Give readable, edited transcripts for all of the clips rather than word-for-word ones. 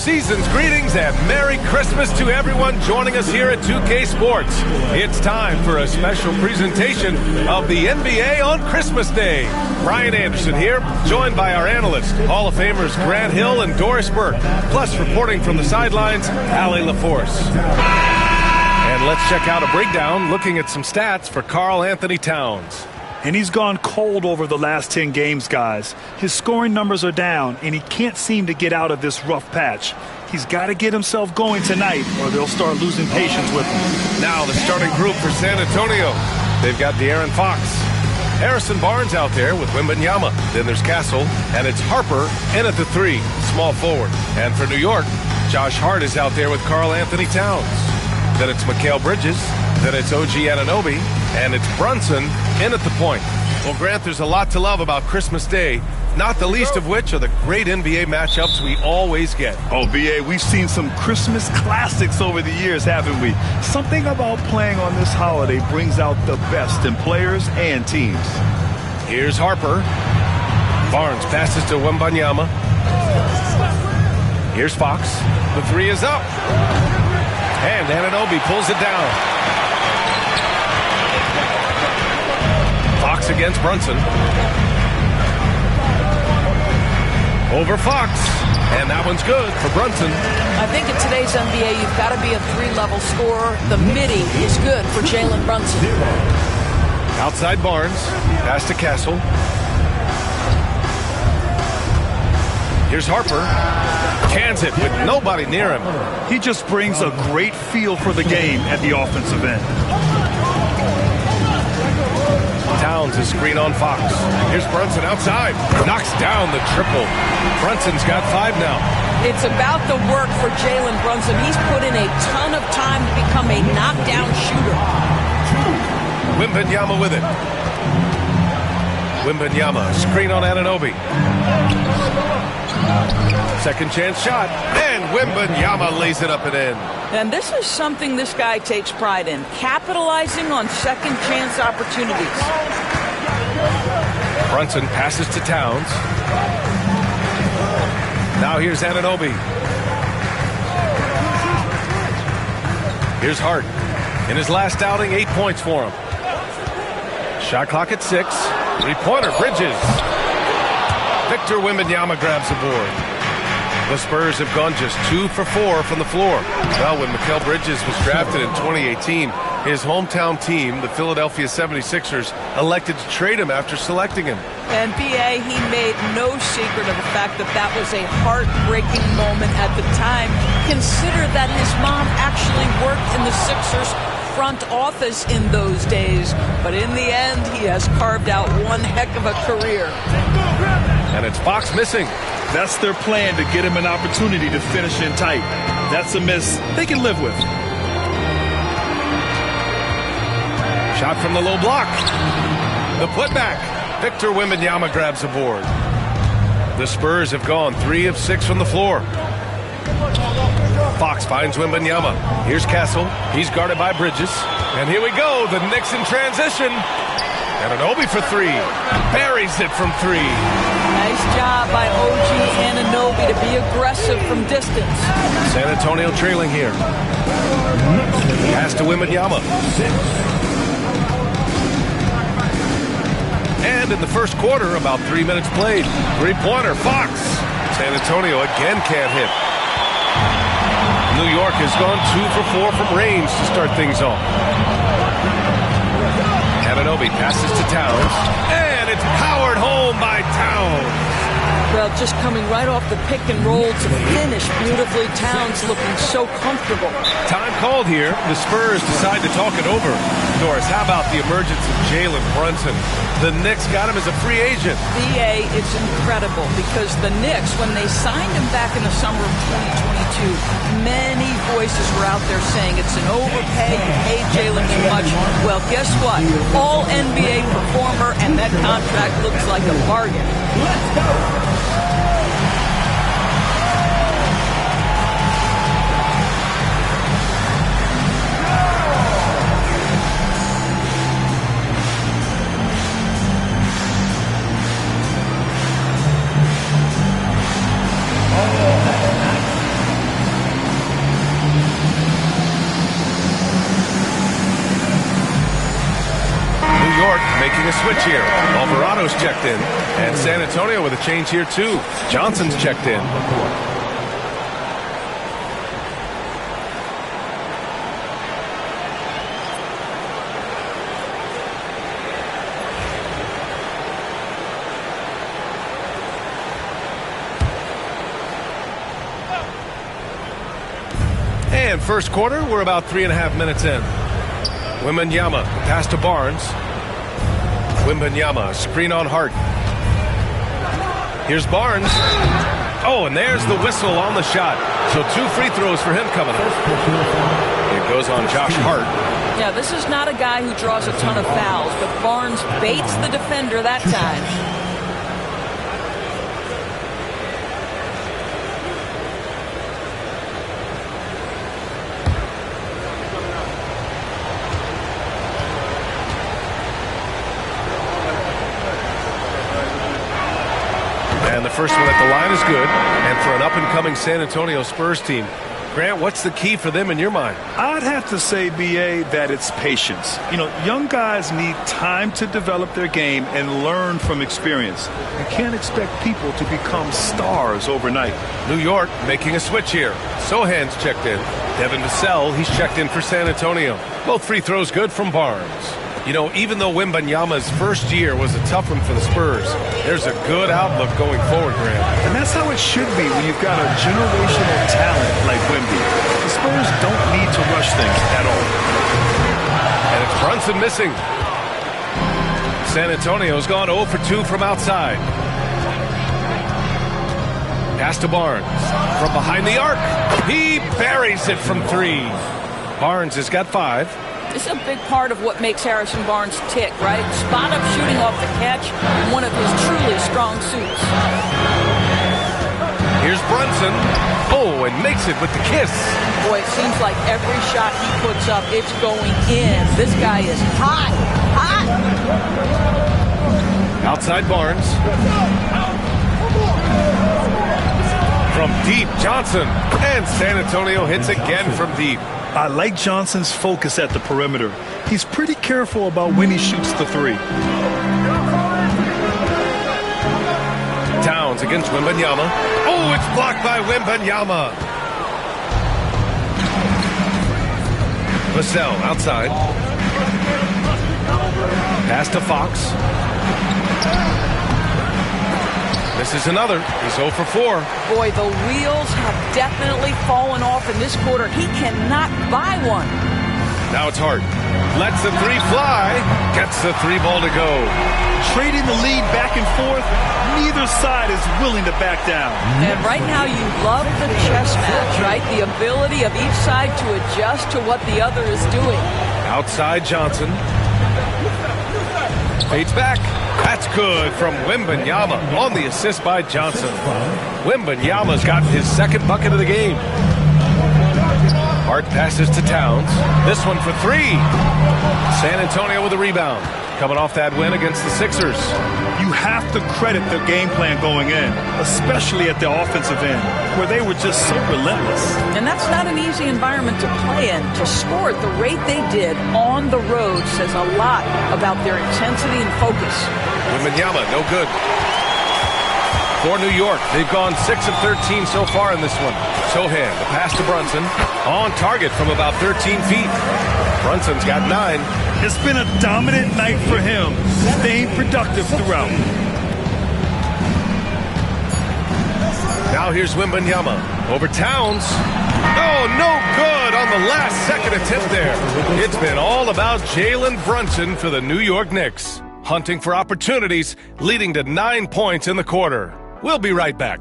season's greetings and Merry Christmas to everyone joining us here at 2K Sports. It's time for a special presentation of the NBA on Christmas Day. Brian Anderson here, joined by our analysts, Hall of Famers Grant Hill and Doris Burke, plus reporting from the sidelines, Allie LaForce. And let's check out a breakdown looking at some stats for Karl Anthony Towns. And he's gone cold over the last 10 games, guys. His scoring numbers are down, and he can't seem to get out of this rough patch. He's got to get himself going tonight, or they'll start losing patience with him. Now the starting group for San Antonio. They've got De'Aaron Fox. Harrison Barnes out there with Wembanyama. Then there's Castle, and it's Harper in at the 3, small forward. And for New York, Josh Hart is out there with Karl Anthony Towns. Then it's Mikal Bridges. Then it's OG Anunoby, and it's Brunson in at the point. Well, Grant, there's a lot to love about Christmas Day, not the least of which are the great NBA matchups we always get. Oh, B.A., we've seen some Christmas classics over the years, haven't we? Something about playing on this holiday brings out the best in players and teams. Here's Harper. Barnes passes to Wembanyama. Here's Fox. The 3 is up. And Anunoby pulls it down. Fox against Brunson. Over Fox. And that one's good for Brunson. I think in today's NBA, you've got to be a 3-level scorer. The midi is good for Jalen Brunson. Outside Barnes. Pass to Castle. Here's Harper. Cans it with nobody near him. He just brings a great feel for the game at the offensive end. Towns is screen on Fox. Here's Brunson outside. Knocks down the triple. Brunson's got 5 now. It's about the work for Jalen Brunson. He's put in a ton of time to become a knockdown shooter. Wembanyama with it. Wembanyama, screen on Anunoby. Second chance shot, and Wembanyama lays it up and in. And this is something this guy takes pride in, capitalizing on second chance opportunities. Brunson passes to Towns. Now here's Anunoby. Here's Hart. In his last outing, 8 points for him. Shot clock at 6. 3-pointer, Bridges. Victor Wembanyama grabs the board. The Spurs have gone just 2 for 4 from the floor. Well, when Mikal Bridges was drafted in 2018, his hometown team, the Philadelphia 76ers, elected to trade him after selecting him. And B.A., he made no secret of the fact that that was a heartbreaking moment at the time. Consider that his mom actually worked in the Sixers front office in those days. But in the end, he has carved out one heck of a career. And it's Fox missing. That's their plan, to get him an opportunity to finish in tight. That's a miss they can live with. Shot from the low block. The putback. Victor Wembanyama grabs the board. The Spurs have gone 3 of 6 from the floor. Fox finds Wembanyama. Here's Castle. He's guarded by Bridges. And here we go. The Knicks in transition. Anunoby for 3. Buries it from 3. Nice job by OG Anunoby to be aggressive from distance. San Antonio trailing here. Pass to Wembanyama. And in the first quarter, about 3 minutes played. 3-pointer, Fox. San Antonio again can't hit. New York has gone 2 for 4 from range to start things off. Anunoby passes to Towns, and it's powered home by Towns. Well, just coming right off the pick and roll to finish beautifully. Towns looking so comfortable. Time called here. The Spurs decide to talk it over. Doris, how about the emergence of Jalen Brunson? The Knicks got him as a free agent. B.A., it's incredible because the Knicks, when they signed him back in the summer of 2022, many voices were out there saying it's an overpay, you paid Jalen too much. Well, guess what? All NBA performer, and that contract looks like a bargain. Let's go! making a switch here. Alvarado's checked in, and San Antonio with a change here too. Johnson's checked in. And first quarter, we're about 3.5 minutes in. Wembanyama, pass to Barnes. Wembanyama, screen on Hart. Here's Barnes. Oh, and there's the whistle on the shot. So 2 free throws for him coming up. It goes on Josh Hart. Yeah, this is not a guy who draws a ton of fouls, but Barnes baits the defender that time. And the first one at the line is good. And for an up-and-coming San Antonio Spurs team, Grant, what's the key for them in your mind? I'd have to say, B.A., that it's patience. You know, young guys need time to develop their game and learn from experience. You can't expect people to become stars overnight. New York making a switch here. Sohan's checked in. Devin Vassell, he's checked in for San Antonio. Both free throws good from Barnes. You know, even though Wembanyama's first year was a tough one for the Spurs, there's a good outlook going forward, Grant. And that's how it should be when you've got a generational talent like Wemby. The Spurs don't need to rush things at all. And it's Brunson missing. San Antonio's gone 0 for 2 from outside. Pass to Barnes. From behind the arc. He buries it from 3. Barnes has got 5. This is a big part of what makes Harrison Barnes tick, right? Spot-up shooting off the catch, one of his truly strong suits. Here's Brunson. Oh, and makes it with the kiss. Boy, it seems like every shot he puts up, it's going in. This guy is hot, hot. Outside Barnes. From deep, Johnson. And San Antonio hits again from deep. I like Johnson's focus at the perimeter. He's pretty careful about when he shoots the 3. Towns against Wembanyama. Oh, it's blocked by Wembanyama. Vassell outside. Pass to Fox. This is another. He's 0 for 4. Boy, the wheels have definitely fallen off in this quarter. He cannot buy one. Now it's Hart. Lets the 3 fly. Gets the 3 ball to go. Trading the lead back and forth, neither side is willing to back down. And right now you love the chess match, right? The ability of each side to adjust to what the other is doing. Outside Johnson. Fades back. That's good from Wembanyama on the assist by Johnson. Wembanyama's got his second bucket of the game. Hart passes to Towns. This one for 3. San Antonio with a rebound. Coming off that win against the Sixers. You have to credit the game plan going in, especially at the offensive end, where they were just so relentless. And that's not an easy environment to play in. To score at the rate they did on the road says a lot about their intensity and focus. Wembanyama, no good. For New York, they've gone 6 of 13 so far in this one. Sohan, the pass to Brunson. On target from about 13 feet. Brunson's got 9. It's been a dominant night for him, staying productive throughout. Now here's Wembanyama over Towns. Oh, no good on the last second attempt there. It's been all about Jalen Brunson for the New York Knicks. Hunting for opportunities, leading to 9 points in the quarter. We'll be right back.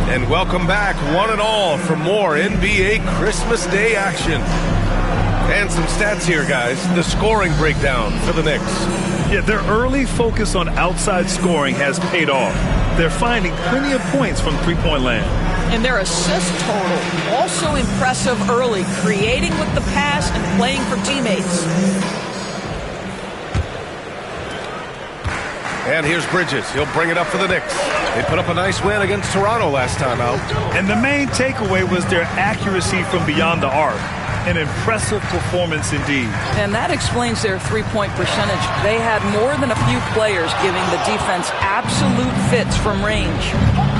And welcome back, one and all, for more NBA Christmas Day action. And some stats here, guys. The scoring breakdown for the Knicks. Yeah, their early focus on outside scoring has paid off. They're finding plenty of points from three-point land. And their assist total, also impressive early, creating with the pass and playing for teammates. And here's Bridges. He'll bring it up for the Knicks. They put up a nice win against Toronto last time out. And the main takeaway was their accuracy from beyond the arc. An impressive performance indeed. And that explains their three-point percentage. They had more than a few players giving the defense absolute fits from range.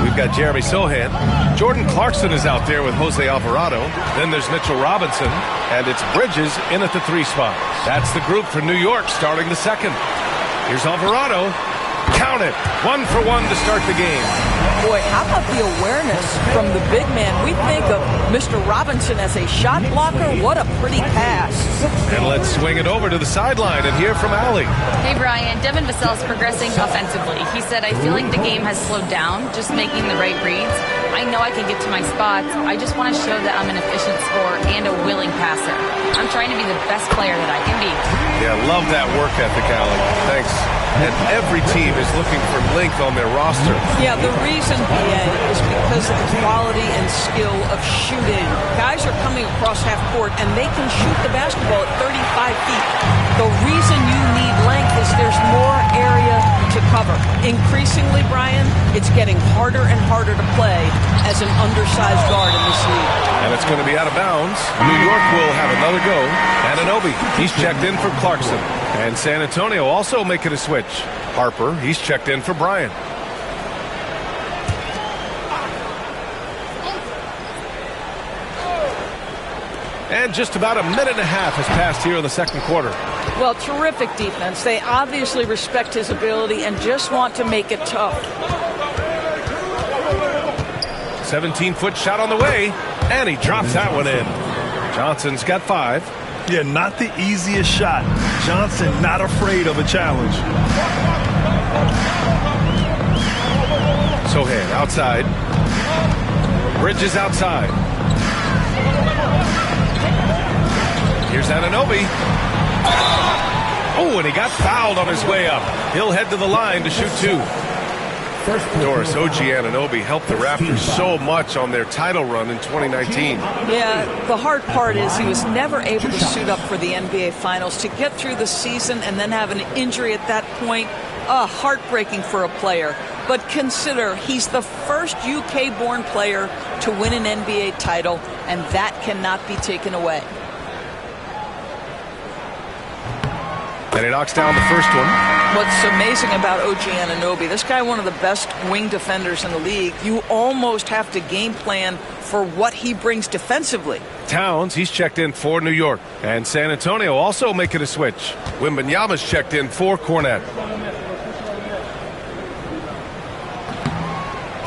We've got Jeremy Sohan. Jordan Clarkson is out there with Jose Alvarado. Then there's Mitchell Robinson. And it's Bridges in at the 3 spot. That's the group for New York starting the second. Here's Alvarado. Count it. 1 for 1 to start the game. Boy, how about the awareness from the big man? We think of Mr. Robinson as a shot blocker. What a pretty pass. And let's swing it over to the sideline and hear from Allie. Hey, Brian. Devin Vassell is progressing offensively. He said, I feel like the game has slowed down, just making the right reads. I know I can get to my spots. I just want to show that I'm an efficient scorer and a willing passer. I'm trying to be the best player that I can be. Yeah, love that work ethic, Allie. Thanks. And every team is looking for length on their roster. Yeah, the reason, BA, is because of the quality and skill of shooting. Guys are coming across half court, and they can shoot the basketball at 35 feet. The reason you need length is there's more area to cover. Increasingly, Brian, it's getting harder and harder to play as an undersized guard in this league. And it's going to be out of bounds. New York will have another go. Anunoby, he's checked in for Clarkson. And San Antonio also making a switch. Harper, he's checked in for Bryant. And just about a minute and a half has passed here in the second quarter. Well, terrific defense. They obviously respect his ability and just want to make it tough. 17-foot shot on the way, and he drops that one in. Johnson's got 5. Yeah, not the easiest shot. Johnson not afraid of a challenge. Sohan outside. Bridges outside. Here's Anunoby. Oh, and he got fouled on his way up. He'll head to the line to shoot 2. Doris OG Anunoby helped the Raptors so much on their title run in 2019. Yeah, the hard part is he was never able to suit up for the NBA Finals. To get through the season and then have an injury at that point, heartbreaking for a player. But consider, he's the first UK-born player to win an NBA title, and that cannot be taken away. And he knocks down the first one. What's amazing about OG Anunoby, this guy one of the best wing defenders in the league. You almost have to game plan for what he brings defensively. Towns, he's checked in for New York. And San Antonio also making a switch. Wembanyama's checked in for Cornette.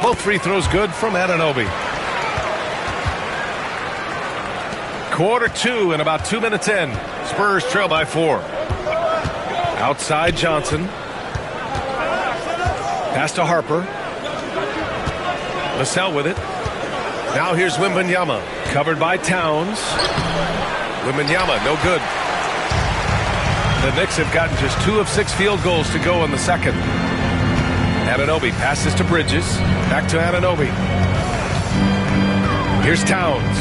Both free throws good from Anunoby. Quarter 2 and about 2 minutes in. Spurs trail by 4. Outside Johnson. Pass to Harper. Vassell with it. Now here's Wembanyama. Covered by Towns. Wembanyama, no good. The Knicks have gotten just 2 of 6 field goals to go in the second. Anunoby passes to Bridges. Back to Anunoby. Here's Towns.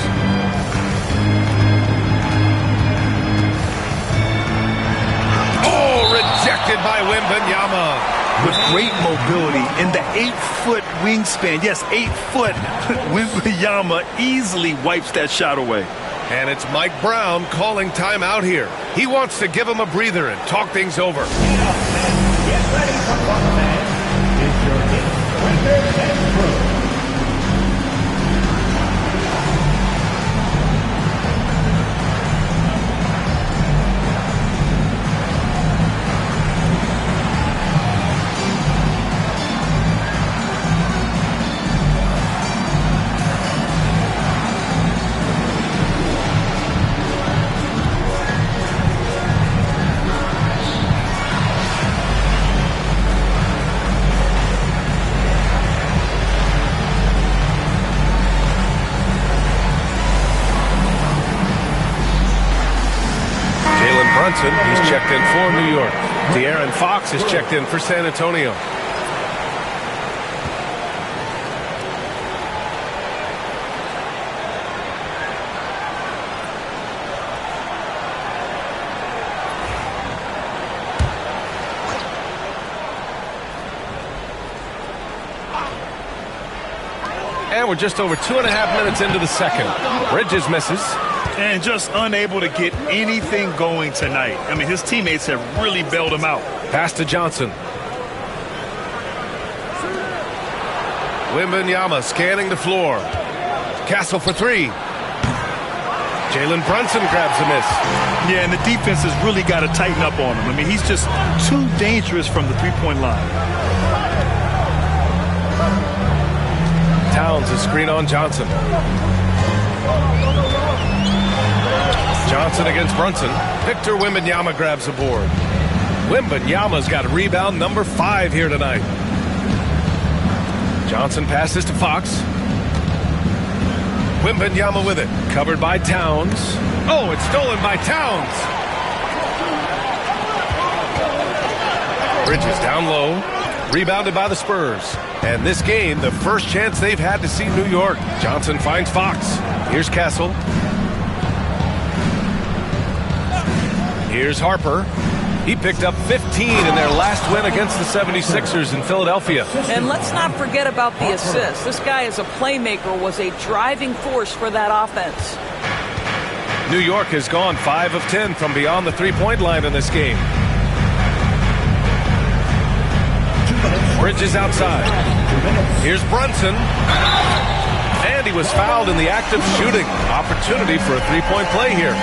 Rejected by Wembanyama. With great mobility in the 8-foot wingspan. Yes, 8 foot. Wembanyama easily wipes that shot away. And it's Mike Brown calling timeout here. He wants to give him a breather and talk things over. Get ready for fun, man. It's your Knicks Winter and Crew. He's checked in for New York. De'Aaron Fox is checked in for San Antonio. And we're just over 2.5 minutes into the second. Bridges misses. And just unable to get anything going tonight. I mean, his teammates have really bailed him out. Pass to Johnson. Wembanyama scanning the floor. Castle for three. Jalen Brunson grabs a miss. Yeah, and the defense has really got to tighten up on him. I mean, he's just too dangerous from the three-point line. Towns a screen on Johnson. Johnson against Brunson. Victor Wembanyama grabs the board. Wembanyama's got rebound number 5 here tonight. Johnson passes to Fox. Wembanyama with it. Covered by Towns. Oh, it's stolen by Towns. Bridges down low. Rebounded by the Spurs. And this game, the first chance they've had to see New York. Johnson finds Fox. Here's Castle. Here's Harper. He picked up 15 in their last win against the 76ers in Philadelphia. And let's not forget about the assist. This guy is a playmaker, was a driving force for that offense. New York has gone 5 of 10 from beyond the three-point line in this game. Bridges outside. Here's Brunson. And he was fouled in the act of shooting. Opportunity for a three-point play here.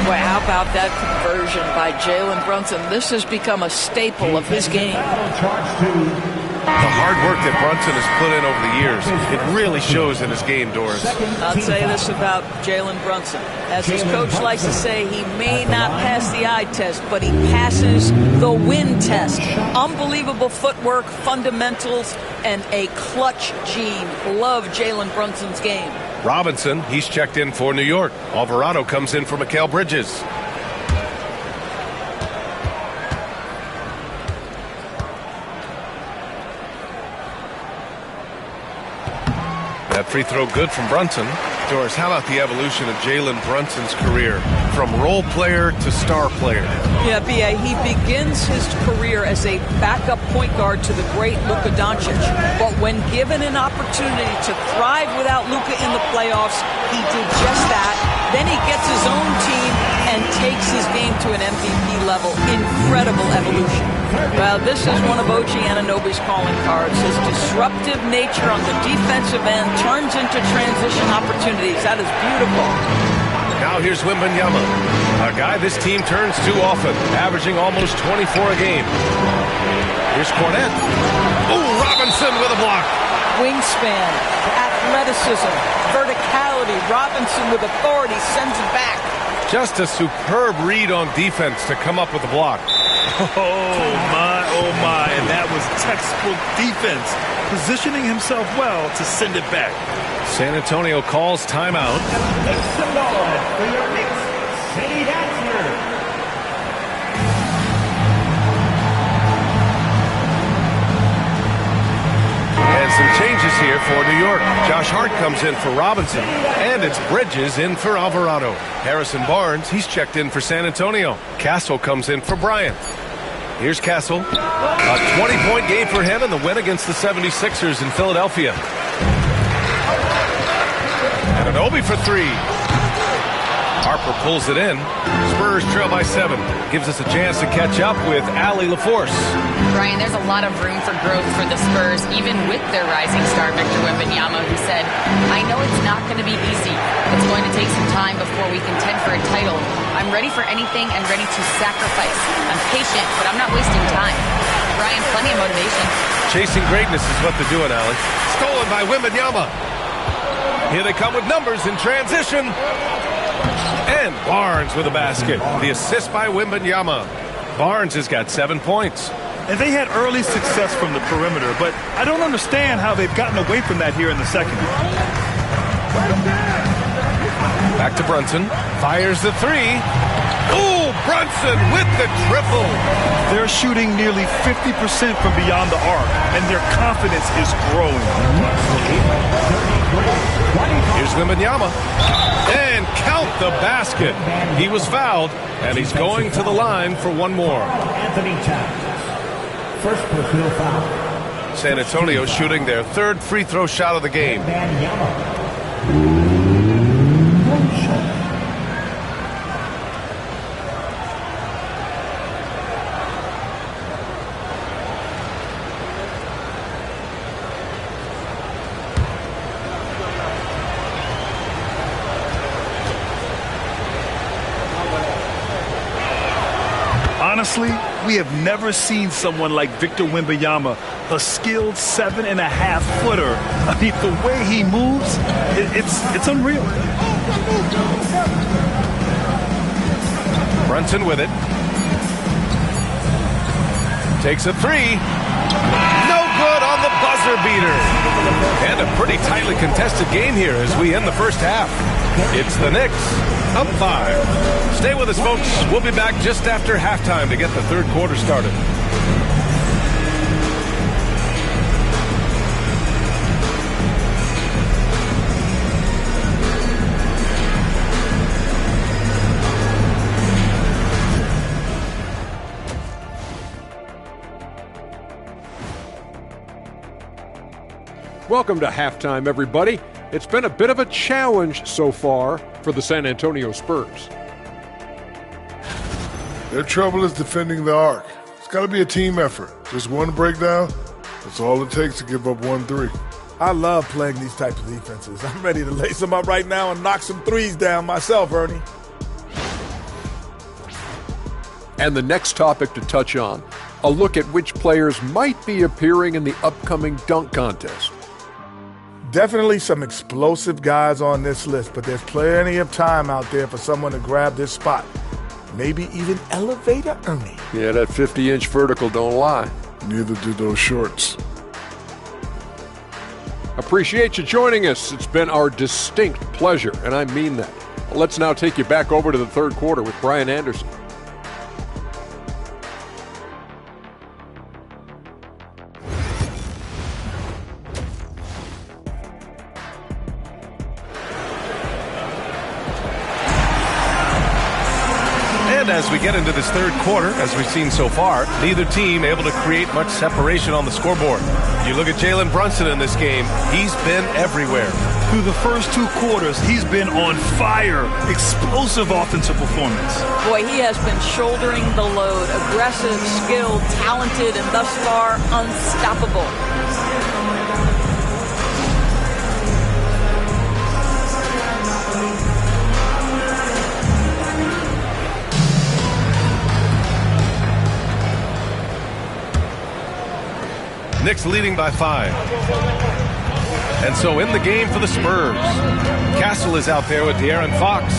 Boy, how about that conversion by Jalen Brunson? This has become a staple of his game. The hard work that Brunson has put in over the years, it really shows in his game, Doris. I'll tell you this about Jalen Brunson. As his coach likes to say, he may not pass the eye test, but he passes the win test. Unbelievable footwork, fundamentals, and a clutch gene. Love Jalen Brunson's game. Robinson, he's checked in for New York. Alvarado comes in for Mikal Bridges. That free throw good from Brunson. Doris, how about the evolution of Jalen Brunson's career from role player to star player? Yeah, B.A., he begins his career as a backup point guard to the great Luka Doncic. But when given an opportunity to thrive without Luka in the playoffs, he did just that. Then he gets his own team and takes his game to an MVP level. Incredible evolution. Well, this is one of OG Anunoby's calling cards. His disruptive nature on the defensive end turns into transition opportunities. That is beautiful. Now here's Wembanyama, a guy this team turns to often, averaging almost 24 a game. Here's Cornette. Oh, Robinson with a block. Wingspan, athleticism, verticality. Robinson with authority sends it back. Just a superb read on defense to come up with the block. Oh my, and that was textbook defense. Positioning himself well to send it back. San Antonio calls timeout. Make some noise for your Knicks City Dancers. And some changes here for New York. Josh Hart comes in for Robinson, and it's Bridges in for Alvarado. Harrison Barnes, he's checked in for San Antonio. Castle comes in for Bryant. Here's Castle. A 20-point game for him in the win against the 76ers in Philadelphia. And Anunoby for three. Harper pulls it in. Spurs trail by 7. Gives us a chance to catch up with Allie LaForce. Brian, there's a lot of room for growth for the Spurs, even with their rising star, Victor Wembanyama, who said, I know it's not going to be easy. It's going to take some time before we contend for a title. I'm ready for anything and ready to sacrifice. I'm patient, but I'm not wasting time. Brian, plenty of motivation. Chasing greatness is what they're doing, Allie. Stolen by Wembanyama. Here they come with numbers in transition. And Barnes with a basket. The assist by Wembanyama. Barnes has got 7 points. And they had early success from the perimeter, but I don't understand how they've gotten away from that here in the second. Back to Brunson. Fires the three. Ooh, Brunson with the triple. They're shooting nearly 50% from beyond the arc, and their confidence is growing. Here's Wembanyama. And count the basket. He was fouled, and he's going to the line for one more. Anthony Towns. First personal foul. San Antonio shooting their third free throw shot of the game. Honestly, we have never seen someone like Victor Wembanyama, a skilled 7.5-footer. I mean, the way he moves, it's unreal. Brunson with it. Takes a three. No good on the buzzer beater. And a pretty tightly contested game here as we end the first half. It's the Knicks up 5. Stay with us, folks. We'll be back just after halftime to get the third quarter started. Welcome to halftime, everybody. It's been a bit of a challenge so far for the San Antonio Spurs. Their trouble is defending the arc. It's got to be a team effort. Just one breakdown, that's all it takes to give up 1-3. I love playing these types of defenses. I'm ready to lace them up right now and knock some threes down myself, Ernie. And the next topic to touch on, a look at which players might be appearing in the upcoming dunk contest. Definitely some explosive guys on this list, but there's plenty of time out there for someone to grab this spot. Maybe even elevator Ernie. Yeah, that 50-inch vertical don't lie. Neither do those shorts. Appreciate you joining us. It's been our distinct pleasure, and I mean that. Let's now take you back over to the third quarter with Brian Anderson. As we get into this third quarter, as we've seen so far, neither team able to create much separation on the scoreboard. You look at Jalen Brunson in this game, he's been everywhere. Through the first 2 quarters, he's been on fire. Explosive offensive performance. Boy, he has been shouldering the load. Aggressive, skilled, talented, and thus far unstoppable. Knicks leading by 5. And so in the game for the Spurs, Castle is out there with De'Aaron Fox.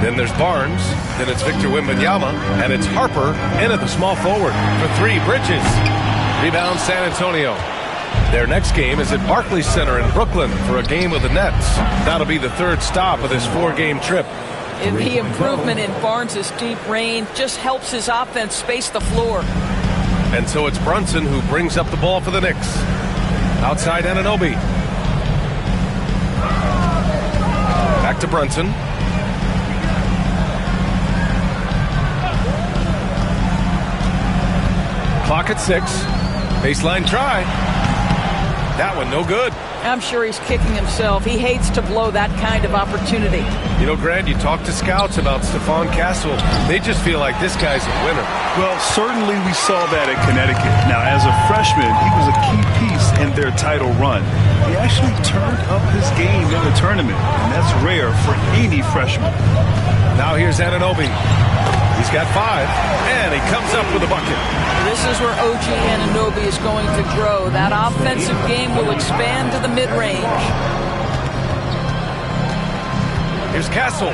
Then there's Barnes. Then it's Victor Wembanyama. And it's Harper in at the small forward for 3. Bridges. Rebound San Antonio. Their next game is at Barclays Center in Brooklyn for a game with the Nets. That'll be the third stop of this 4-game trip. The improvement in Barnes' deep range just helps his offense space the floor. And so it's Brunson who brings up the ball for the Knicks. Outside Anunoby. Back to Brunson. Clock at 6. Baseline try. That one no good. I'm sure he's kicking himself. He hates to blow that kind of opportunity. You know, Grant, you talk to scouts about Stephon Castle. They just feel like this guy's a winner. Well, certainly we saw that at Connecticut. Now, as a freshman, he was a key piece in their title run. He actually turned up his game in the tournament, and that's rare for any freshman. Now here's Anunoby. He's got 5, and he comes up with a bucket. This is where OG Anunoby is going to grow. That offensive game will expand to the mid-range. Here's Castle.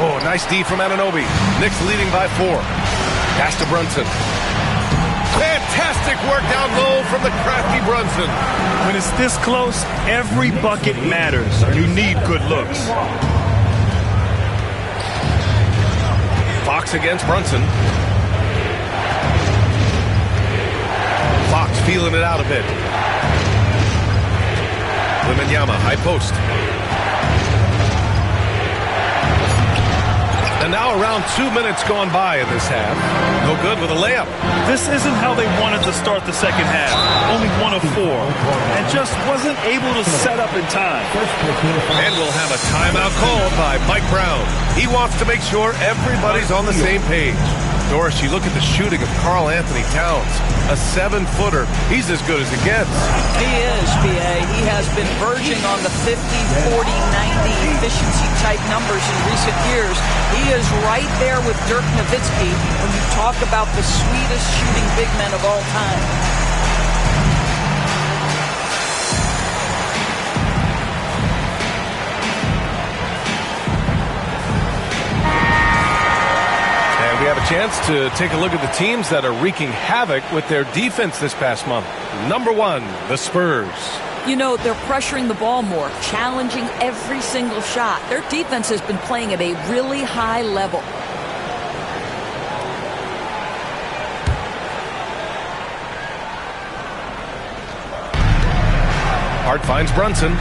Oh, nice D from Anunoby. Knicks leading by 4. Pass to Brunson. Fantastic work down low from the crafty Brunson. When it's this close, every bucket matters. You need good looks. Fox against Brunson. Fox feeling it out a bit. Wembanyama, high post. And now around 2 minutes gone by in this half. No good with a layup. This isn't how they wanted to start the second half. Only 1 of 4. And just wasn't able to set up in time. And we'll have a timeout called by Mike Brown. He wants to make sure everybody's on the same page. Doris, you look at the shooting of Karl Anthony Towns, a 7-footer. He's as good as it gets. He is, PA. He has been verging on the 50, 40, 90 efficiency type numbers in recent years. He is right there with Dirk Nowitzki when you talk about the sweetest shooting big men of all time. We have a chance to take a look at the teams that are wreaking havoc with their defense this past month. Number 1, the Spurs. You know, they're pressuring the ball more, challenging every single shot. Their defense has been playing at a really high level. Hart finds Brunson.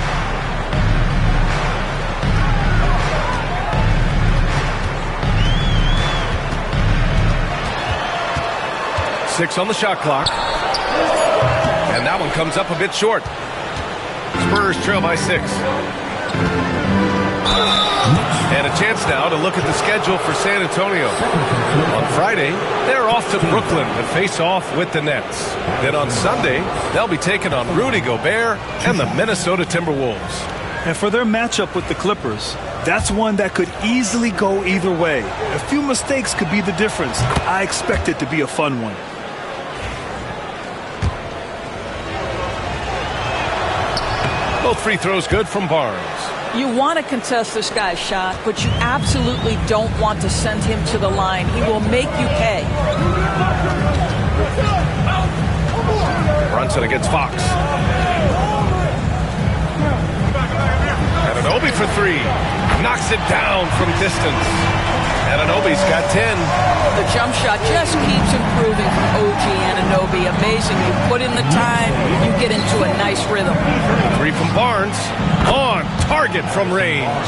Six on the shot clock. And that one comes up a bit short. Spurs trail by 6. And a chance now to look at the schedule for San Antonio. On Friday, they're off to Brooklyn to face off with the Nets. Then on Sunday, they'll be taking on Rudy Gobert and the Minnesota Timberwolves. And for their matchup with the Clippers, that's one that could easily go either way. A few mistakes could be the difference. I expect it to be a fun one. Both free throws good from Barnes. You want to contest this guy's shot, but you absolutely don't want to send him to the line. He will make you pay. Brunson against Fox. Anunoby for 3. Knocks it down from distance. Anunoby's got 10. The jump shot just keeps improving from OG Anunoby. Amazing. You put in the time, you get into a nice rhythm. 3 from Barnes. On target from range.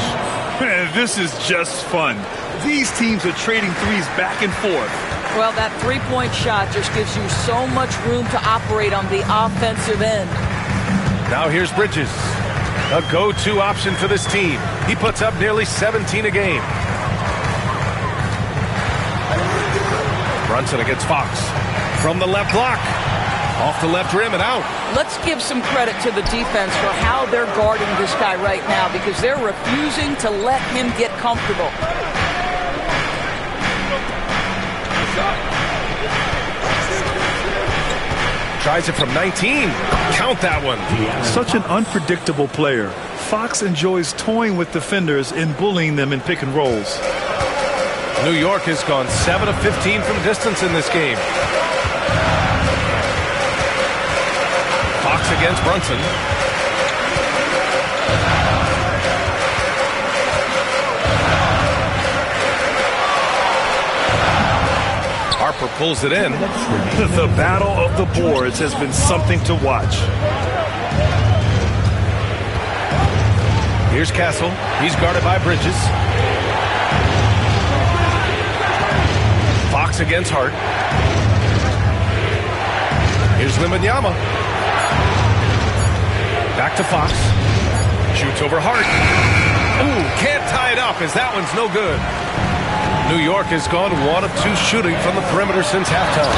This is just fun. These teams are trading threes back and forth. Well, that three-point shot just gives you so much room to operate on the offensive end. Now here's Bridges. A go-to option for this team. He puts up nearly 17 a game. Brunson against Fox. From the left block. Off the left rim and out. Let's give some credit to the defense for how they're guarding this guy right now because they're refusing to let him get comfortable. Tries it from 19. Count that one. Such an unpredictable player. Fox enjoys toying with defenders and bullying them in pick and rolls. New York has gone 7 of 15 from distance in this game. Fox against Brunson. Harper pulls it in. The battle of the boards has been something to watch. Here's Castle. He's guarded by Bridges. Fox against Hart. Here's Wembanyama. Back to Fox. Shoots over Hart. Ooh, can't tie it up as that one's no good. New York has gone 1 of 2 shooting from the perimeter since halftime.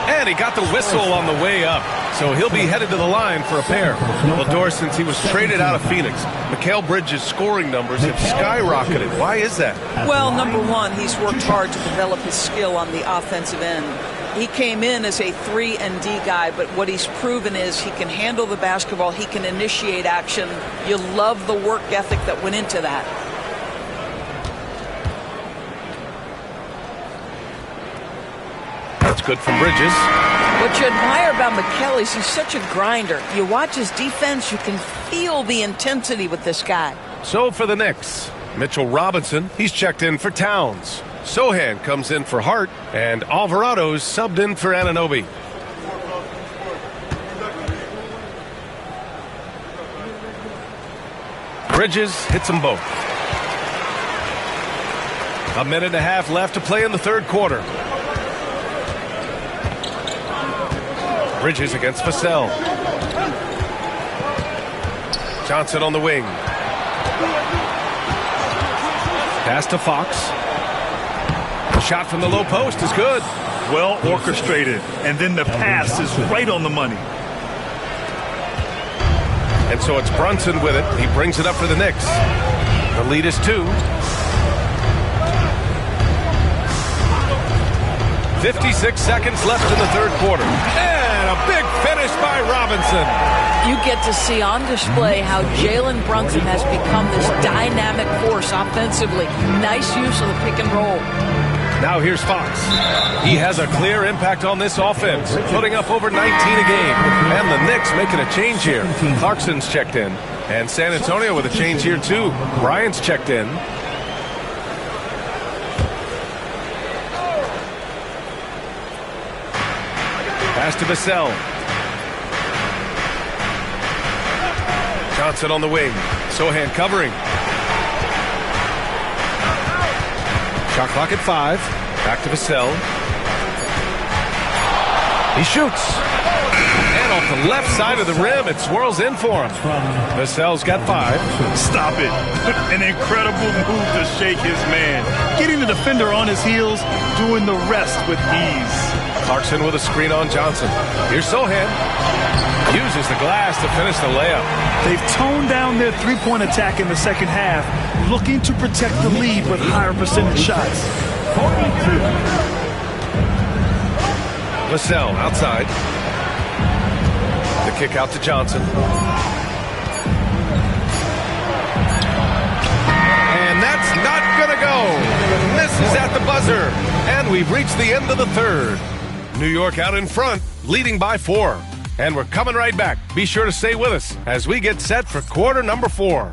And he got the whistle on the way up. So he'll be headed to the line for a pair. Well, Doris, since he was traded out of Phoenix, Mikal Bridges' scoring numbers have skyrocketed. Why is that? Well, number one, he's worked hard to develop his skill on the offensive end. He came in as a 3-and-D guy, but what he's proven is he can handle the basketball, he can initiate action. You love the work ethic that went into that. That's good from Bridges. What you admire about Mikal is he's such a grinder. You watch his defense, you can feel the intensity with this guy. So for the Knicks, Mitchell Robinson, he's checked in for Towns. Sohan comes in for Hart, and Alvarado's subbed in for Anunoby. Bridges hits them both. A minute and a half left to play in the third quarter. Bridges against Vassell. Johnson on the wing. Pass to Fox. The shot from the low post is good. Well orchestrated, and then the pass is right on the money. And so it's Brunson with it. He brings it up for the Knicks. The lead is 2. 56 seconds left in the third quarter. And a big finish by Robinson. You get to see on display how Jalen Brunson has become this dynamic force offensively. Nice use of the pick and roll. Now here's Fox. He has a clear impact on this offense, putting up over 19 a game. And the Knicks making a change here. Clarkson's checked in. And San Antonio with a change here too. Bryant's checked in. Pass to Vassell. Johnson on the wing. Sohan covering. Shot clock at 5. Back to Vassell. He shoots. And off the left side of the rim, it swirls in for him. Vassell's got 5. Stop it. An incredible move to shake his man. Getting the defender on his heels, doing the rest with ease. Clarkson with a screen on Johnson. Here's Sohan. Uses the glass to finish the layup. They've toned down their three-point attack in the second half, looking to protect the lead with higher percentage shots. 42. Vassell outside. The kick out to Johnson. And that's not going to go. Misses at the buzzer. And we've reached the end of the third. New York out in front, leading by 4. And we're coming right back. Be sure to stay with us as we get set for quarter number 4.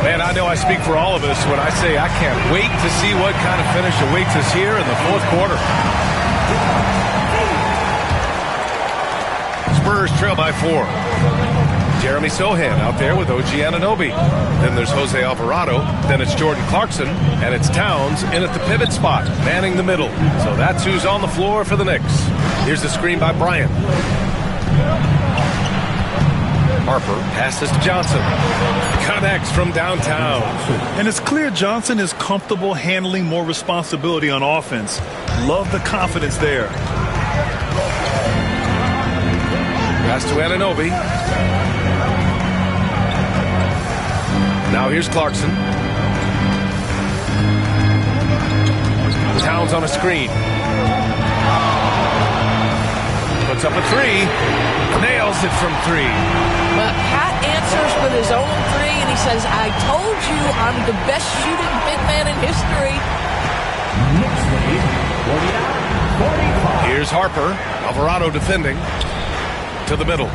Man, I know I speak for all of us when I say I can't wait to see what kind of finish awaits us here in the fourth quarter. Spurs trail by 4. Jeremy Sohan out there with OG Anunoby. Then there's Jose Alvarado. Then it's Jordan Clarkson. And it's Towns in at the pivot spot, manning the middle. So that's who's on the floor for the Knicks. Here's the screen by Bryant. Harper passes to Johnson. Connects from downtown. And it's clear Johnson is comfortable handling more responsibility on offense. Love the confidence there. Pass to Anunoby. Now here's Clarkson. Towns on a screen. Puts up a 3. Nails it from 3. But Pat answers with his own 3, and he says, I told you I'm the best shooting big man in history. Knicks lead, 49-45. Here's Harper. Alvarado defending. To the middle.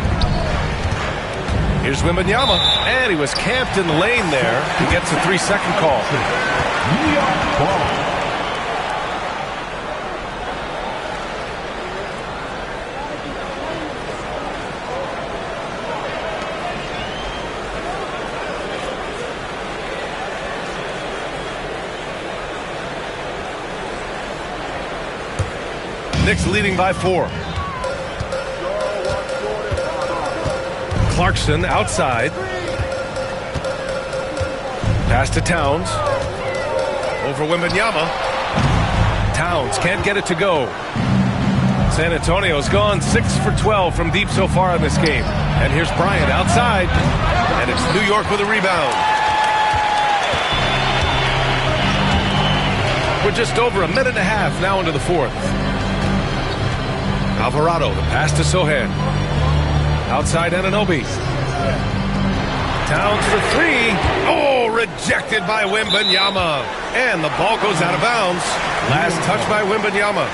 Here's Wembanyama. And he was camped in the lane there. He gets a 3-second call. New York ball. Knicks leading by 4. Clarkson outside. Pass to Towns. Over Wembanyama. Towns can't get it to go. San Antonio's gone 6 for 12 from deep so far in this game. And here's Bryant outside. And it's New York with a rebound. We're just over a minute and a half now into the fourth. Alvarado, the pass to Sohan. Outside Anunoby. Towns for 3. Oh, rejected by Wembanyama. And the ball goes out of bounds. Last touch by Wembanyama.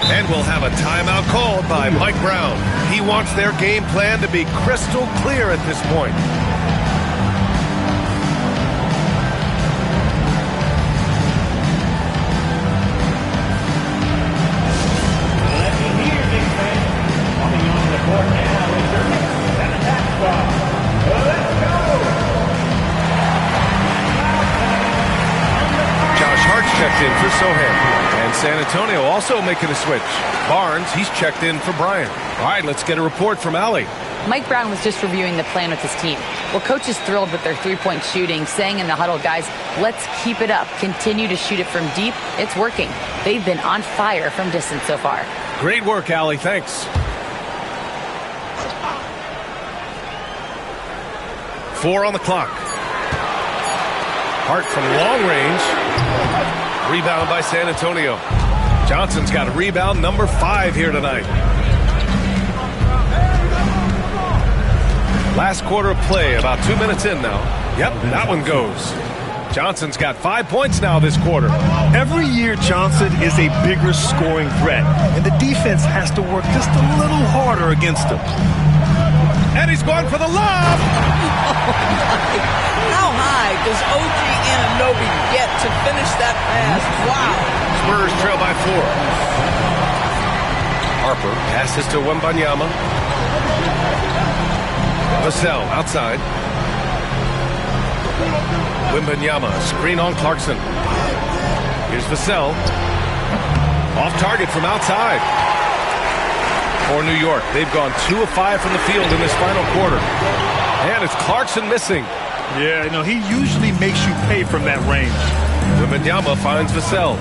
And we'll have a timeout called by Mike Brown. He wants their game plan to be crystal clear at this point. Sohan. And San Antonio also making a switch. Barnes, he's checked in for Bryant. All right, let's get a report from Allie. Mike Brown was just reviewing the plan with his team. Well, coach is thrilled with their three-point shooting, saying in the huddle, guys, let's keep it up. Continue to shoot it from deep. It's working. They've been on fire from distance so far. Great work, Allie. Thanks. 4 on the clock. Hart from long range. Rebound by San Antonio. Johnson's got a rebound number 5 here tonight. Last quarter of play, about 2 minutes in now. Yep, that one goes. Johnson's got 5 points now this quarter. Every year, Johnson is a bigger scoring threat, and the defense has to work just a little harder against him. And he's going for the lob. How high does OG Anunoby get to finish that pass? Wow. Spurs trail by 4. Harper passes to Wembanyama. Vassell outside. Wembanyama, screen on Clarkson. Here's Vassell. Off target from outside. For New York, they've gone 2 of 5 from the field in this final quarter. And it's Clarkson missing. Yeah, he usually makes you pay from that range. Wembanyama finds Vassell.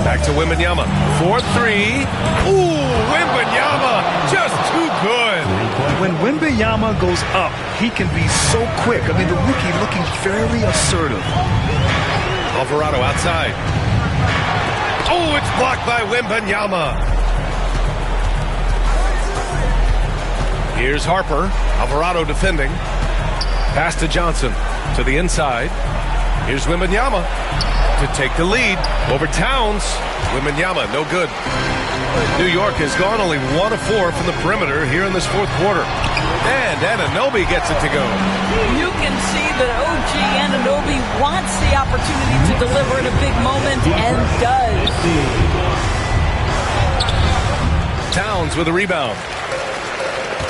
Back to Wembanyama. 4-3. Ooh, Wembanyama just too good. When Wembanyama goes up, he can be so quick. The rookie looking very assertive. Alvarado outside. Oh, it's blocked by Wembanyama. Here's Harper. Alvarado defending. Pass to Johnson. To the inside. Here's Wembanyama to take the lead over Towns. Wembanyama, no good. New York has gone only 1 of 4 from the perimeter here in this fourth quarter. And Anunoby gets it to go. You can see that OG Anunoby wants the opportunity to deliver in a big moment and does. Towns with a rebound.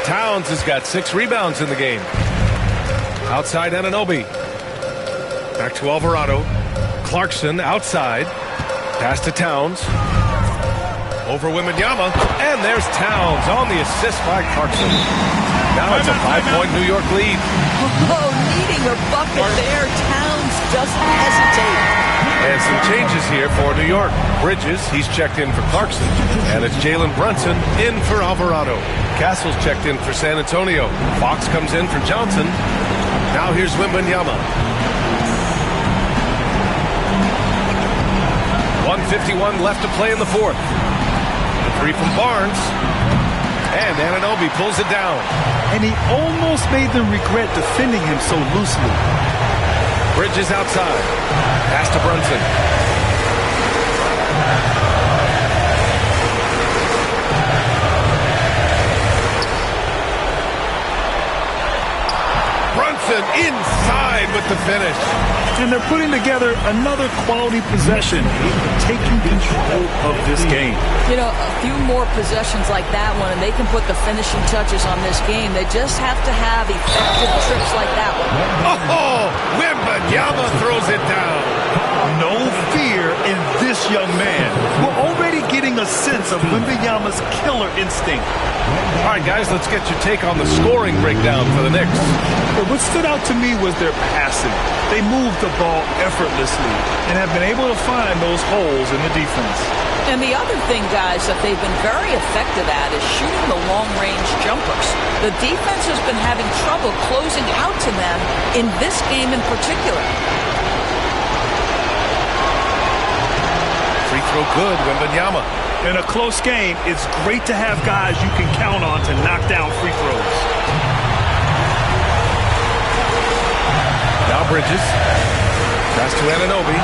Towns has got 6 rebounds in the game. Outside Anunoby. Back to Alvarado. Clarkson outside. Pass to Towns. Over Wembanyama. And there's Towns on the assist by Clarkson. Now it's a 5-point New York lead. Oh, needing a bucket there. Towns doesn't hesitate. And some changes here for New York. Bridges, he's checked in for Clarkson. And it's Jalen Brunson in for Alvarado. Castle's checked in for San Antonio. Fox comes in for Johnson. Now here's Wembanyama. 1:51 left to play in the fourth. The 3 from Barnes. And Anunoby pulls it down. And he almost made them regret defending him so loosely. Bridges outside. Pass to Brunson. Brunson inside with the finish. And they're putting together another quality possession, taking control of this game. A few more possessions like that one, and they can put the finishing touches on this game. They just have to have effective trips like that one. Oh, Wembanyama throws it down. No fear in this young man. We're already getting a sense of Wembanyama's killer instinct. All right, guys, let's get your take on the scoring breakdown for the Knicks. But what stood out to me was their passing. They moved the ball effortlessly and have been able to find those holes in the defense. And the other thing, guys, that they've been very effective at is shooting the long-range jumpers. The defense has been having trouble closing out to them in this game in particular. Free throw good, Wembanyama. In a close game, it's great to have guys you can count on to knock down free throws. Now Bridges. Pass to Anunoby.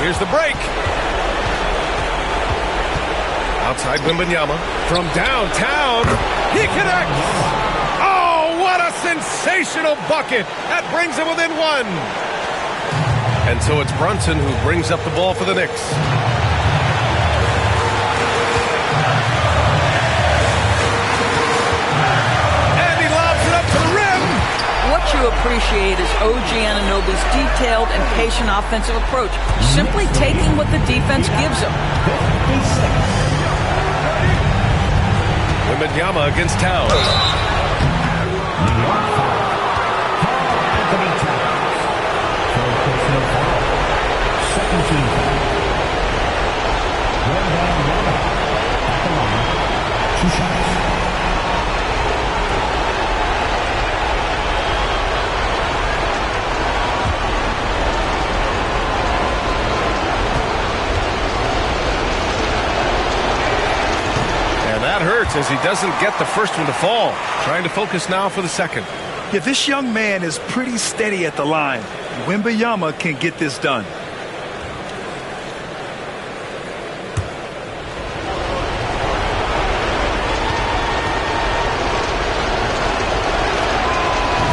Here's the break. Outside Wembanyama. From downtown. He connects. Oh, what a sensational bucket. That brings him within 1. And so it's Brunson who brings up the ball for the Knicks. And he lobs it up to the rim. What you appreciate appreciate is OG Anunoby's detailed and patient offensive approach, simply taking what the defense gives him. Wembanyama against Towns. That hurts as he doesn't get the first one to fall. Trying to focus now for the second. Yeah, this young man is pretty steady at the line. Wembanyama can get this done.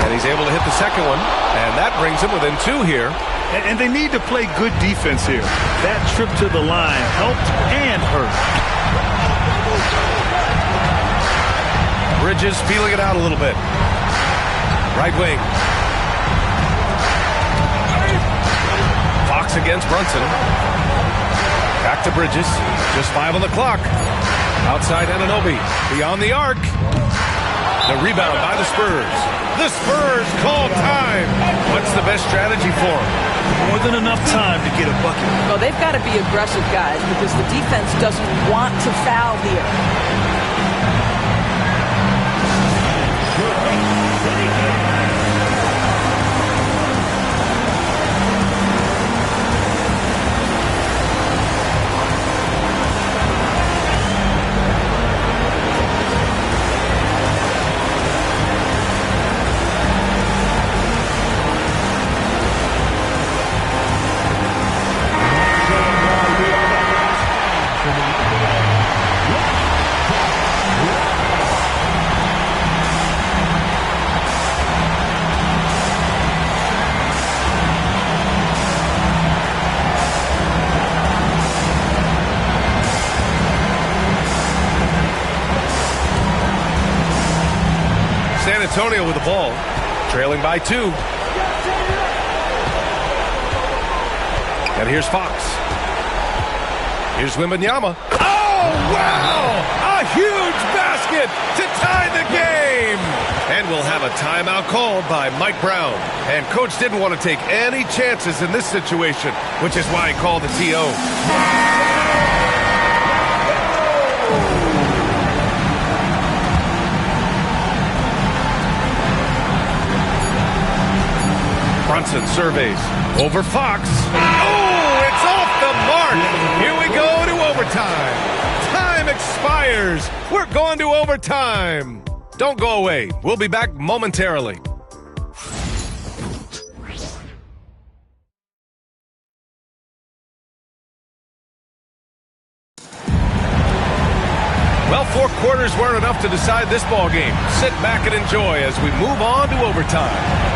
And he's able to hit the second one. And that brings him within 2 here. And they need to play good defense here. That trip to the line helped and hurt. Bridges feeling it out a little bit. Right wing. Fox against Brunson. Back to Bridges. Just 5 on the clock. Outside Anunoby. Beyond the arc. The rebound by the Spurs. The Spurs call time. What's the best strategy for them? More than enough time to get a bucket. Well, they've got to be aggressive, guys, because the defense doesn't want to foul here. San Antonio with the ball, trailing by 2. And here's Fox. Here's Wembanyama. Oh, wow! A huge basket to tie the game! And we'll have a timeout called by Mike Brown. And Coach didn't want to take any chances in this situation, which is why he called the TO. Brunson surveys over Fox. Oh, it's off the mark. Here we go to overtime. Time expires. We're going to overtime. Don't go away. We'll be back momentarily. Well, 4 quarters weren't enough to decide this ball game. Sit back and enjoy as we move on to overtime.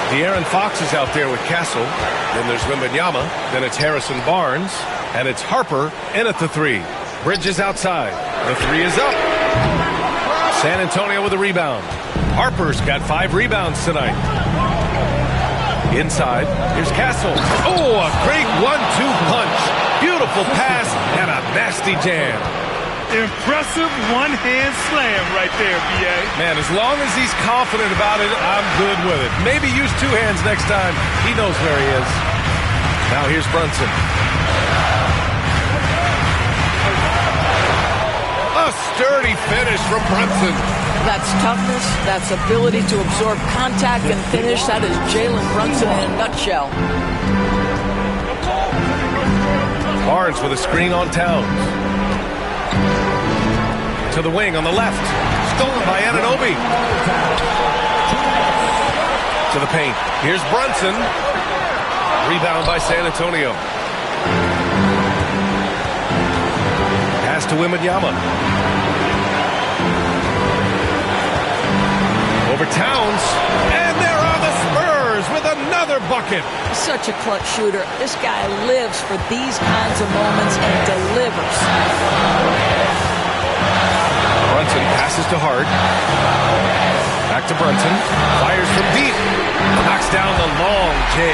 De'Aaron Fox is out there with Castle. Then there's Wembanyama. Then it's Harrison Barnes. And it's Harper in at the 3. Bridges outside. The 3 is up. San Antonio with a rebound. Harper's got 5 rebounds tonight. Inside, here's Castle. Oh, a great 1-2 punch. Beautiful pass and a nasty jam. Impressive one-hand slam right there, B.A. Man, as long as he's confident about it, I'm good with it. Maybe use 2 hands next time. He knows where he is. Now here's Brunson. A sturdy finish from Brunson. That's toughness. That's ability to absorb contact and finish. That is Jalen Brunson in a nutshell. Barnes with a screen on Towns. To the wing on the left. Stolen by Anunoby. To the paint. Here's Brunson. Rebound by San Antonio. Pass to Wembanyama. Over Towns. And there are the Spurs with another another bucket. Such a clutch shooter. This guy lives for these kinds of moments and delivers. Brunson passes to Hart. Back to Brunson. Fires from deep. Knocks down the long J.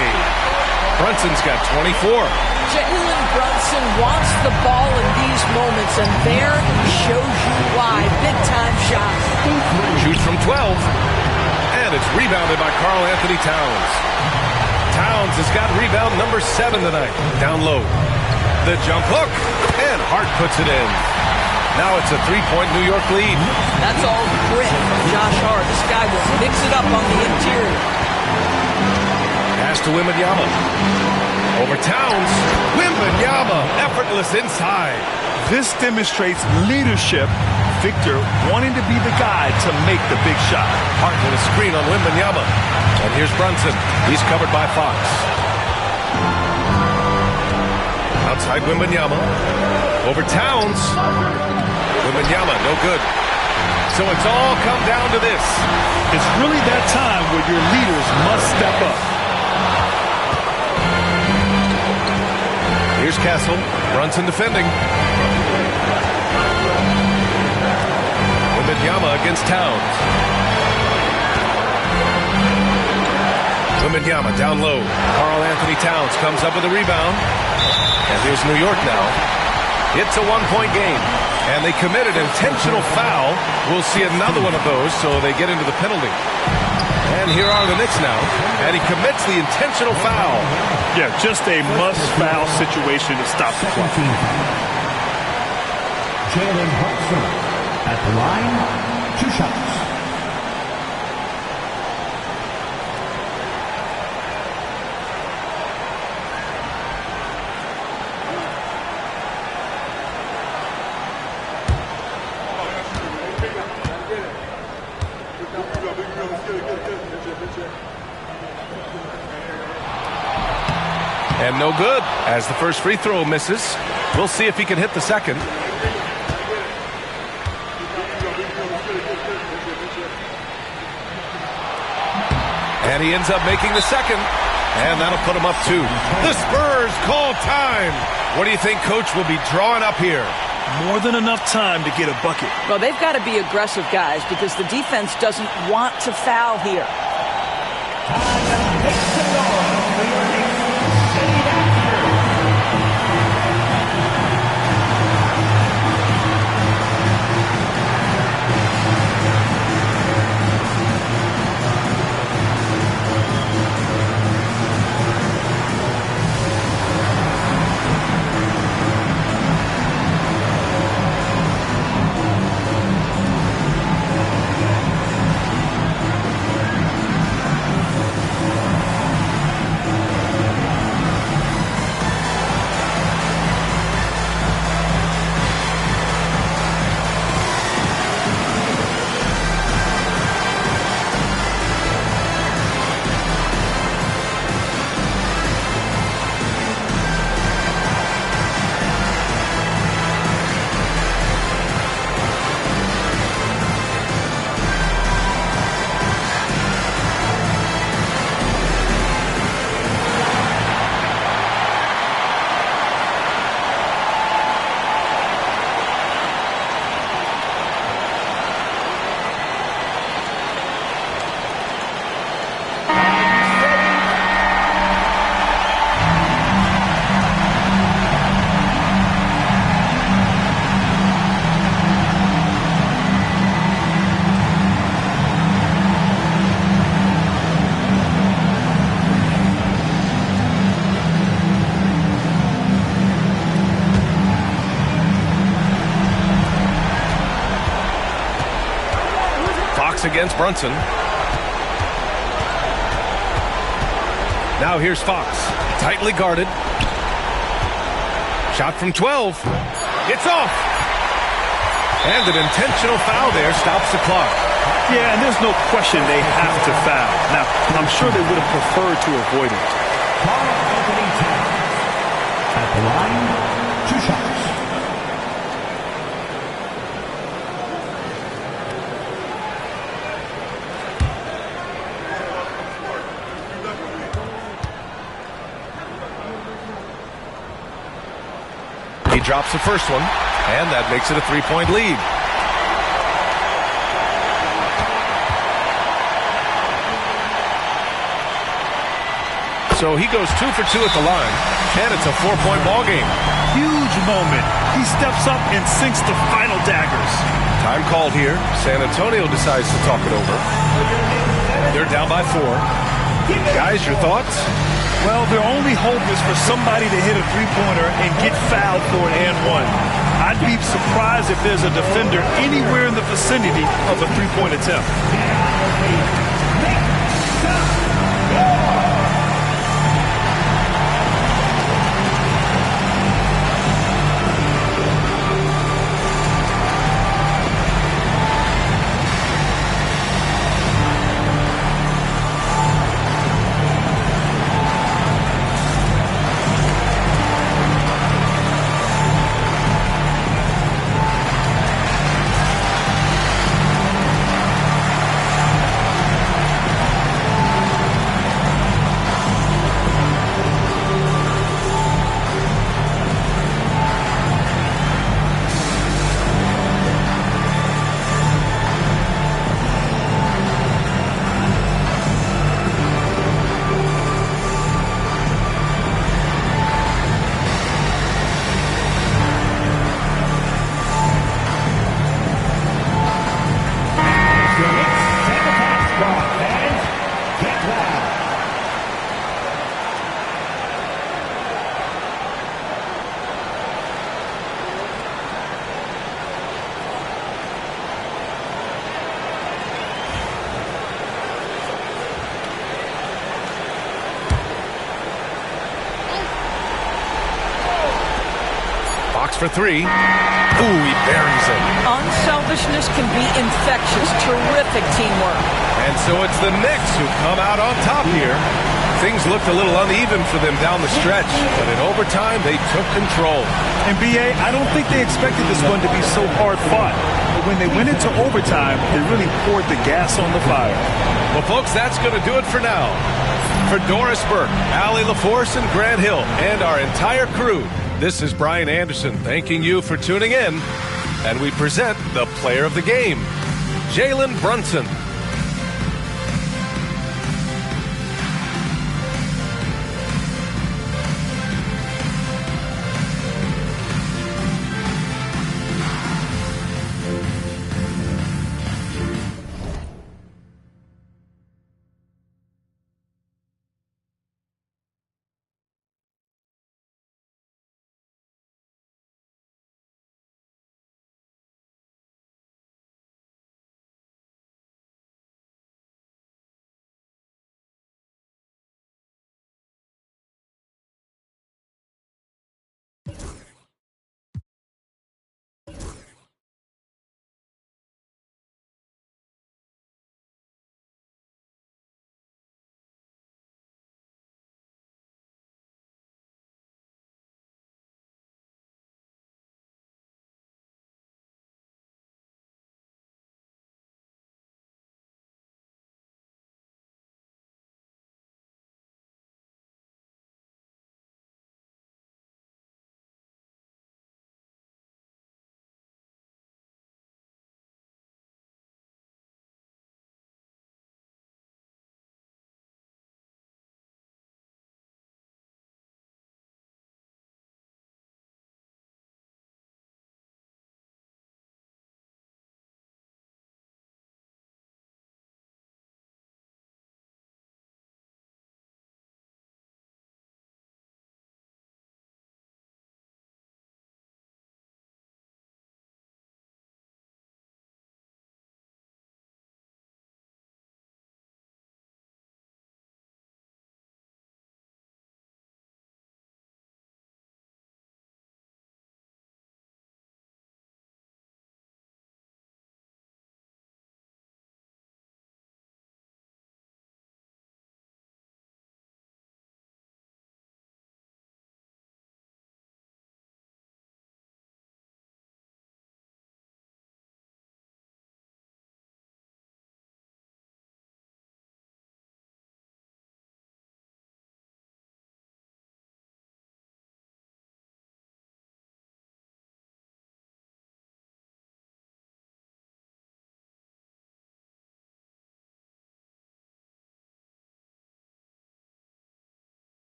Brunson's got 24. Jalen Brunson wants the ball in these moments, and there he shows you why. Big-time shot. Shoots from 12. And it's rebounded by Karl Anthony Towns. Towns has got rebound number 7 tonight. Down low. The jump hook. And Hart puts it in. Now it's a 3-point New York lead. That's all grit from Josh Hart. This guy will mix it up on the interior. Pass to Wembanyama. Over Towns. Wembanyama. Effortless inside. This demonstrates leadership. Victor wanting to be the guy to make the big shot. Hart with a screen on Wembanyama. And here's Brunson. He's covered by Fox. Outside Wembanyama. Over Towns. Wembanyama, no good. So it's all come down to this. It's really that time where your leaders must step up. Here's Castle. Brunson defending. Wembanyama against Towns. Wembanyama down low. Karl Anthony Towns comes up with a rebound. And here's New York now. It's a one-point game. And they committed an intentional foul. We'll see another one of those, so they get into the penalty. And here are the Knicks now. And he commits the intentional foul. Yeah, just a must-foul situation to stop the clock. Jalen Brunson at the line, 2 shots. And no good, as the first free throw misses. We'll see if he can hit the second. And he ends up making the second. And that'll put him up 2. The Spurs call time. What do you think Coach will be drawing up here? More than enough time to get a bucket. Well, they've got to be aggressive, guys, because the defense doesn't want to foul here. Against Brunson. Now here's Fox. Tightly guarded. Shot from 12. It's off. And an intentional foul there stops the clock. Yeah, and there's no question they have to foul. Now, I'm sure they would have preferred to avoid it. At the line, 2 shots. He drops the first one, and that makes it a 3-point lead. So he goes 2 for 2 at the line, and it's a 4-point ball game. Huge moment. He steps up and sinks the final daggers. Time called here. San Antonio decides to talk it over. They're down by 4. Guys, your thoughts? Well, their only hope is for somebody to hit a three-pointer and get fouled for an and one. I'd be surprised if there's a defender anywhere in the vicinity of a three-point attempt. For 3. Ooh, he buries it. Unselfishness can be infectious. Terrific teamwork. And so it's the Knicks who come out on top here. Things looked a little uneven for them down the stretch, but in overtime, they took control. And B.A., I don't think they expected this one to be so hard-fought. But when they went into overtime, they really poured the gas on the fire. Well, folks, that's going to do it for now. For Doris Burke, Allie LaForce, and Grant Hill, and our entire crew, this is Brian Anderson thanking you for tuning in. And we present the player of the game, Jalen Brunson.